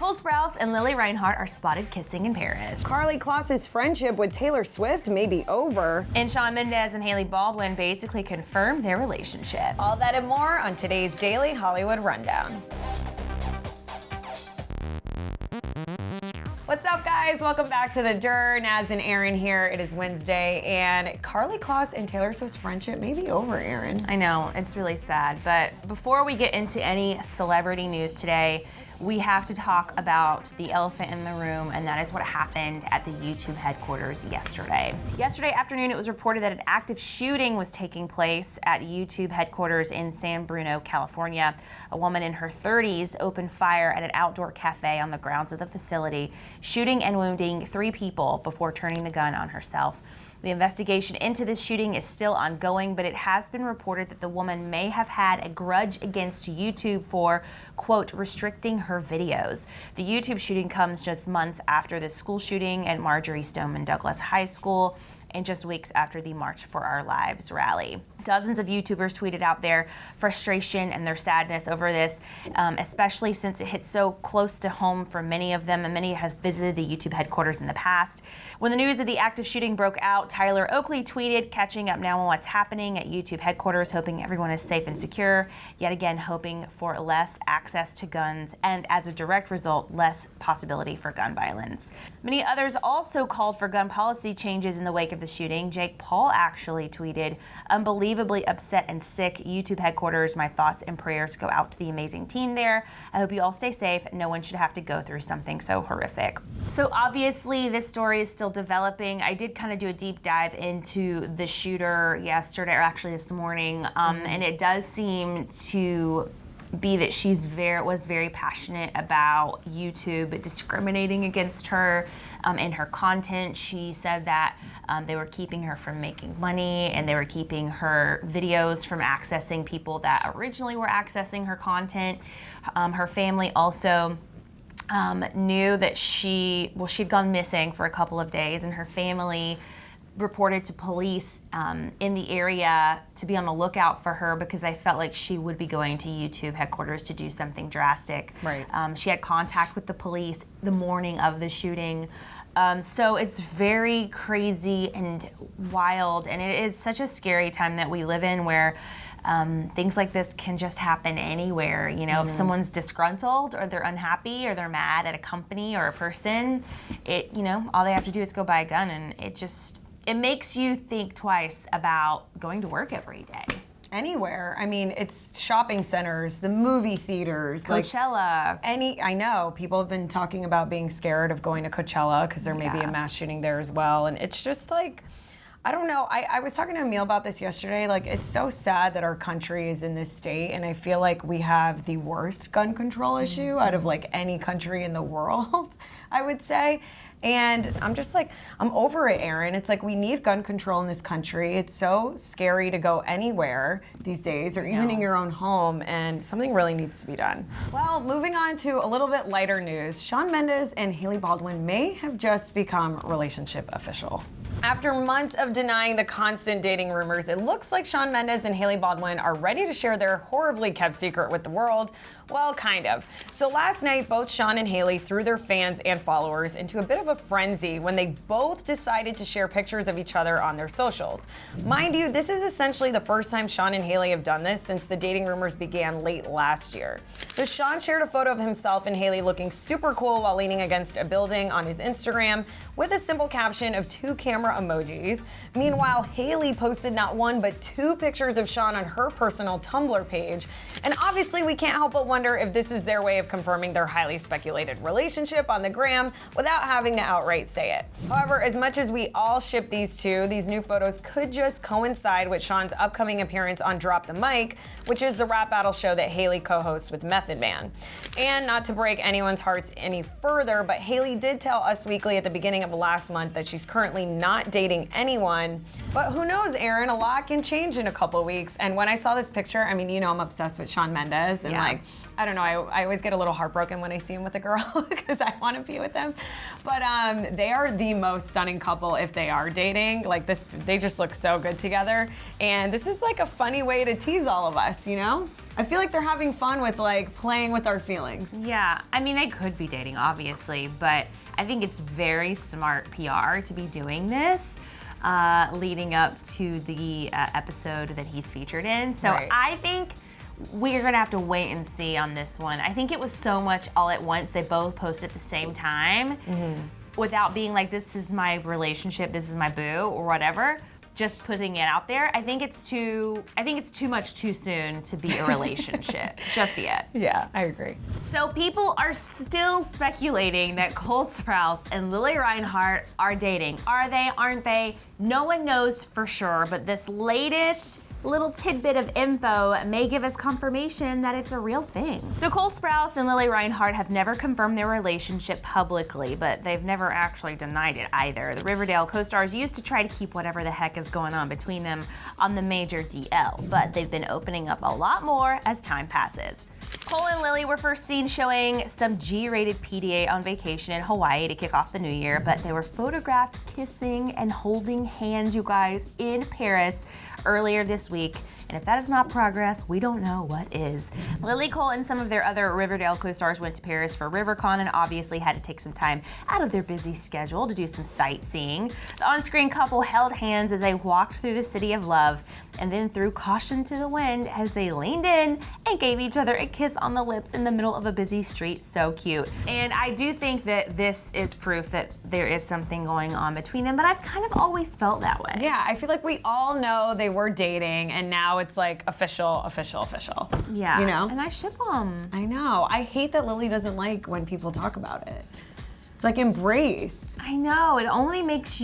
Sprouse and Lili Reinhardt are spotted kissing in Paris. Karlie Kloss's friendship with Taylor Swift may be over. And Shawn Mendes and Hailey Baldwin basically confirmed their relationship. All that and more on today's Daily Hollywood Rundown. What's up, guys? Welcome back to The Dirt. Naz and Aaron here. It is Wednesday, and Karlie Kloss and Taylor Swift's friendship may be over, Aaron. I know, it's really sad. But before we get into any celebrity news today, we have to talk about the elephant in the room, and that is what happened at the YouTube headquarters yesterday. Yesterday afternoon, it was reported that an active shooting was taking place at YouTube headquarters in San Bruno, California. A woman in her 30s opened fire at an outdoor cafe on the grounds of the facility, shooting and wounding 3 people before turning the gun on herself. The investigation into this shooting is still ongoing, but it has been reported that the woman may have had a grudge against YouTube for, quote, restricting her videos. The YouTube shooting comes just months after the school shooting at Marjorie Stoneman Douglas High School and just weeks after the March for Our Lives rally. Dozens of YouTubers tweeted out their frustration and their sadness over this, especially since it hit so close to home for many of them, and many have visited the YouTube headquarters in the past. When the news of the active shooting broke out, Tyler Oakley tweeted, catching up now on what's happening at YouTube headquarters, hoping everyone is safe and secure, yet again hoping for less access to guns and, as a direct result, less possibility for gun violence. Many others also called for gun policy changes in the wake of the shooting. Jake Paul actually tweeted, unbelievably upset and sick. YouTube headquarters, my thoughts and prayers go out to the amazing team there. I hope you all stay safe. No one should have to go through something so horrific. So obviously this story is still developing. I did kind of do a deep dive into the shooter yesterday, or actually this morning, and it does seem to be that was very passionate about YouTube discriminating against her in her content. She said that they were keeping her from making money, and they were keeping her videos from accessing people that originally were accessing her content. Her family also knew that she'd gone missing for a couple of days, and her family reported to police in the area to be on the lookout for her because I felt like she would be going to YouTube headquarters to do something drastic. Right. She had contact with the police the morning of the shooting. So it's very crazy and wild, and it is such a scary time that we live in where things like this can just happen anywhere. You know, if someone's disgruntled or they're unhappy or they're mad at a company or a person, all they have to do is go buy a gun, and it makes you think twice about going to work every day. Anywhere. I mean, it's shopping centers, the movie theaters, Coachella. I know people have been talking about being scared of going to Coachella because there may be a mass shooting there as well. And it's just like, I don't know. I was talking to Emil about this yesterday. Like, it's so sad that our country is in this state, and I feel like we have the worst gun control issue out of like any country in the world, I would say. And I'm just like, I'm over it, Aaron. It's like we need gun control in this country. It's so scary to go anywhere these days, or even in your own home, and something really needs to be done. Well, moving on to a little bit lighter news. Shawn Mendes and Hailey Baldwin may have just become relationship official. After months of denying the constant dating rumors, it looks like Shawn Mendes and Hailey Baldwin are ready to share their horribly kept secret with the world. Well, kind of. So last night, both Shawn and Hailey threw their fans and followers into a bit of a frenzy when they both decided to share pictures of each other on their socials. Mind you, this is essentially the first time Shawn and Hailey have done this since the dating rumors began late last year. So Shawn shared a photo of himself and Hailey looking super cool while leaning against a building on his Instagram with a simple caption of 2 camera emojis. Meanwhile, Hailey posted not 1 but 2 pictures of Shawn on her personal Tumblr page. And obviously we can't help but wonder if this is their way of confirming their highly speculated relationship on the gram without having to outright say it. However, as much as we all ship these two, these new photos could just coincide with Shawn's upcoming appearance on Drop the Mic, which is the rap battle show that Hailey co-hosts with Method Man. And not to break anyone's hearts any further, but Hailey did tell Us Weekly at the beginning of last month that she's currently not dating anyone. But who knows, Aaron? A lot can change in a couple weeks. And when I saw this picture, I mean, you know I'm obsessed with Shawn Mendes. And like, I don't know, I always get a little heartbroken when I see him with a girl because I want to be with them. But they are the most stunning couple if they are dating. Like this, they just look so good together. And this is like a funny way to tease all of us, you know? I feel like they're having fun with like playing with our feelings. Yeah, I mean, they could be dating, obviously, but I think it's very smart PR to be doing this. Leading up to the episode that he's featured in. So I think we're gonna have to wait and see on this one. I think it was so much all at once. They both posted at the same time without being like, this is my relationship, this is my boo, or whatever. Just putting it out there. I think it's too much too soon to be a relationship just yet. Yeah, I agree. So people are still speculating that Cole Sprouse and Lili Reinhardt are dating. Are they? Aren't they? No one knows for sure, but this latest little tidbit of info may give us confirmation that it's a real thing. So Cole Sprouse and Lili Reinhardt have never confirmed their relationship publicly, but they've never actually denied it either. The Riverdale co-stars used to try to keep whatever the heck is going on between them on the major DL, but they've been opening up a lot more as time passes. Cole and Lili were first seen showing some G-rated PDA on vacation in Hawaii to kick off the new year, but they were photographed kissing and holding hands, you guys, in Paris earlier this week. And if that is not progress, we don't know what is. Lili, Cole, and some of their other Riverdale co-stars went to Paris for RiverCon and obviously had to take some time out of their busy schedule to do some sightseeing. The on-screen couple held hands as they walked through the city of love and then threw caution to the wind as they leaned in and gave each other a kiss on the lips in the middle of a busy street. So cute. And I do think that this is proof that there is something going on between them, but I've kind of always felt that way. Yeah, I feel like we all know they were dating and now it's like official. Yeah. You know? And I ship them. I know. I hate that Lili doesn't like when people talk about it. It's like embrace. I know. It only makes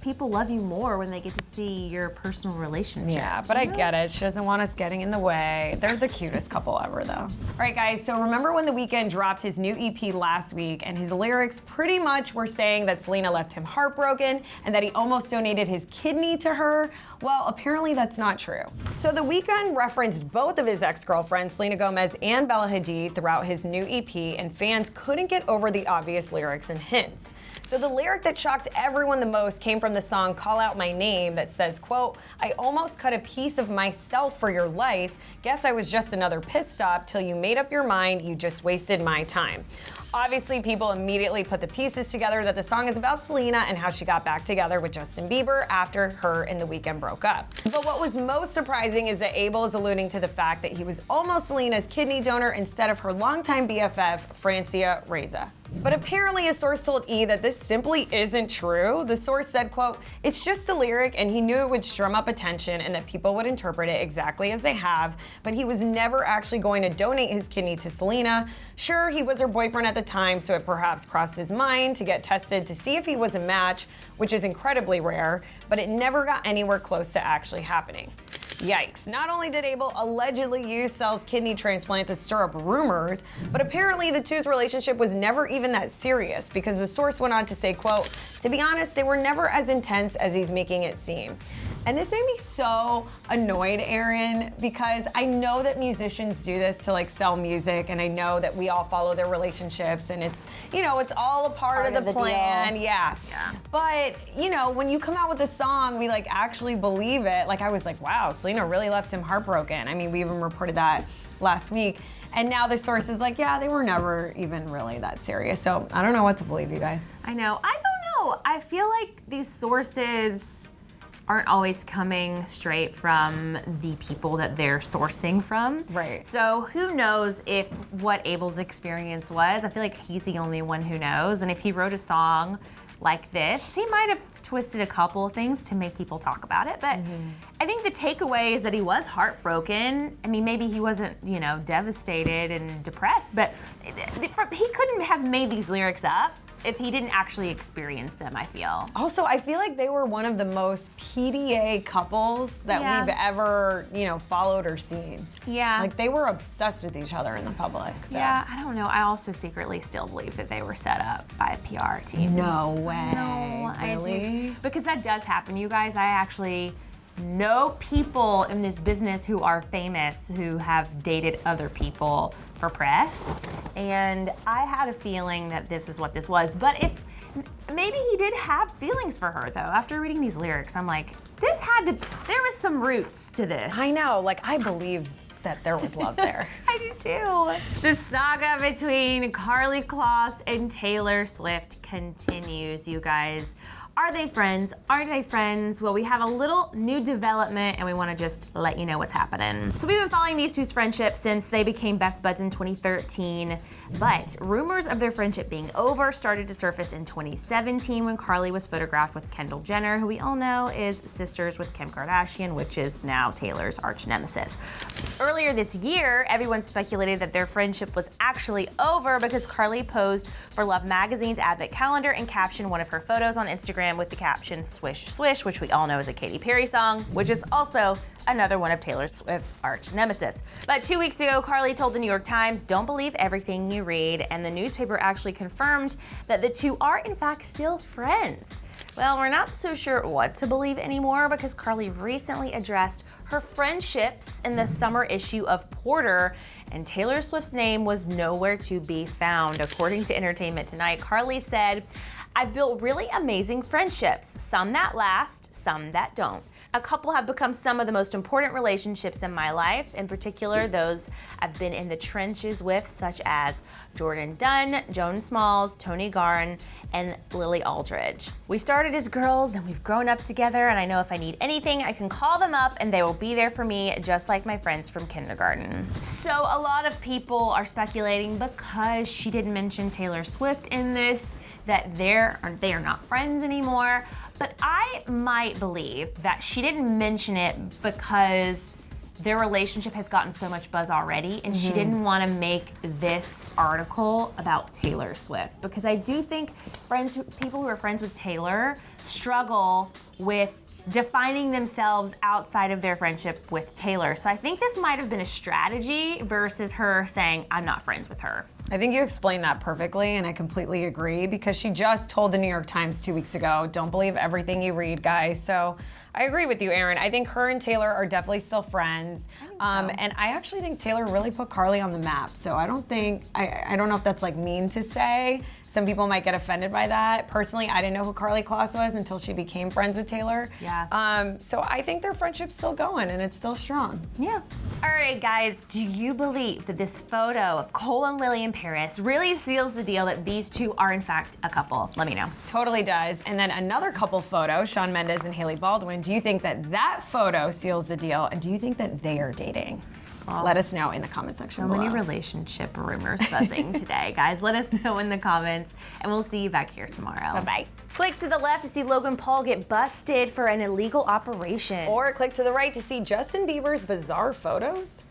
people love you more when they get to see your personal relationship. Yeah, but I get it. She doesn't want us getting in the way. They're the cutest couple ever, though. All right, guys, so remember when The Weeknd dropped his new EP last week and his lyrics pretty much were saying that Selena left him heartbroken and that he almost donated his kidney to her? Well, apparently that's not true. So The Weeknd referenced both of his ex-girlfriends, Selena Gomez and Bella Hadid, throughout his new EP, and fans couldn't get over the obvious lyrics and hints. So the lyric that shocked everyone the most came from the song Call Out My Name that says, quote, I almost cut a piece of myself for your life. Guess I was just another pit stop till you made up your mind. You just wasted my time. Obviously, people immediately put the pieces together that the song is about Selena and how she got back together with Justin Bieber after her and The Weeknd broke up. But what was most surprising is that Abel is alluding to the fact that he was almost Selena's kidney donor instead of her longtime BFF, Francia Reza. But apparently a source told E! That this simply isn't true. The source said, quote, it's just a lyric and he knew it would drum up attention and that people would interpret it exactly as they have, but he was never actually going to donate his kidney to Selena. Sure, he was her boyfriend at the time, so it perhaps crossed his mind to get tested to see if he was a match, which is incredibly rare, but it never got anywhere close to actually happening. Yikes. Not only did Abel allegedly use Sel's kidney transplant to stir up rumors, but apparently the two's relationship was never even that serious because the source went on to say, quote, to be honest, they were never as intense as he's making it seem. And this made me so annoyed, Aaron, because I know that musicians do this to like sell music, and I know that we all follow their relationships, and it's, you know, it's all a part of the plan. Yeah. But, you know, when you come out with a song, we like actually believe it. Like I was like, wow, Selena really left him heartbroken. I mean, we even reported that last week. And now the source is like, yeah, they were never even really that serious. So I don't know what to believe, you guys. I know. I don't know. I feel like these sources aren't always coming straight from the people that they're sourcing from. Right. So who knows if what Abel's experience was. I feel like he's the only one who knows. And if he wrote a song like this, he might have twisted a couple of things to make people talk about it. But I think the takeaway is that he was heartbroken. I mean, maybe he wasn't, you know, devastated and depressed, but he couldn't have made these lyrics up. if he didn't actually experience them, I feel. Also, I feel like they were one of the most PDA couples that we've ever, followed or seen. Yeah. Like, they were obsessed with each other in the public. So. Yeah, I don't know. I also secretly still believe that they were set up by a PR team. No way. No, really? I do. Because that does happen, you guys. I actually know people in this business who are famous who have dated other people for press, and I had a feeling that this is what this was. But if maybe he did have feelings for her, though. After reading these lyrics, I'm like, there was some roots to this. I know, like, I believed that there was love there. I do too. The saga between Karlie Kloss and Taylor Swift continues, you guys. Are they friends? Aren't they friends? Well, we have a little new development and we want to just let you know what's happening. So we've been following these two's friendship since they became best buds in 2013, but rumors of their friendship being over started to surface in 2017 when Karlie was photographed with Kendall Jenner, who we all know is sisters with Kim Kardashian, which is now Taylor's arch nemesis. Earlier this year, everyone speculated that their friendship was actually over because Karlie posed for Love Magazine's Advent calendar and captioned one of her photos on Instagram with the caption "Swish Swish," which we all know is a Katy Perry song, which is also another one of Taylor Swift's arch nemesis. But 2 weeks ago, Karlie told the New York Times, "Don't believe everything you read," and the newspaper actually confirmed that the two are in fact still friends. Well, we're not so sure what to believe anymore because Karlie recently addressed her friendships in the summer issue of Porter, and Taylor Swift's name was nowhere to be found. According to Entertainment Tonight, Karlie said, "I've built really amazing friendships, some that last, some that don't. A couple have become some of the most important relationships in my life, in particular those I've been in the trenches with, such as Jordan Dunn, Joan Smalls, Tony Garn, and Lily Aldridge. We started as girls and we've grown up together, and I know if I need anything, I can call them up and they will be there for me, just like my friends from kindergarten." So a lot of people are speculating, because she didn't mention Taylor Swift in this, that they are not friends anymore. But I might believe that she didn't mention it because their relationship has gotten so much buzz already, and she didn't want to make this article about Taylor Swift. Because I do think people who are friends with Taylor struggle with defining themselves outside of their friendship with Taylor. So I think this might have been a strategy versus her saying, "I'm not friends with her." I think you explained that perfectly, and I completely agree, because she just told the New York Times 2 weeks ago, "Don't believe everything you read, guys." So I agree with you, Erin. I think her and Taylor are definitely still friends. And I actually think Taylor really put Karlie on the map. So I don't know if that's like mean to say. Some people might get offended by that. Personally, I didn't know who Karlie Kloss was until she became friends with Taylor. Yeah. So I think their friendship's still going and it's still strong. Yeah. All right, guys, do you believe that this photo of Cole and Lily in Paris really seals the deal that these two are in fact a couple? Let me know. Totally does. And then another couple photo, Shawn Mendes and Hailey Baldwin. Do you think that photo seals the deal? And do you think that they are dating? Let us know in the comment section below. So many relationship rumors buzzing today, guys. Let us know in the comments, and we'll see you back here tomorrow. Bye-bye. Click to the left to see Logan Paul get busted for an illegal operation. Or click to the right to see Justin Bieber's bizarre photos.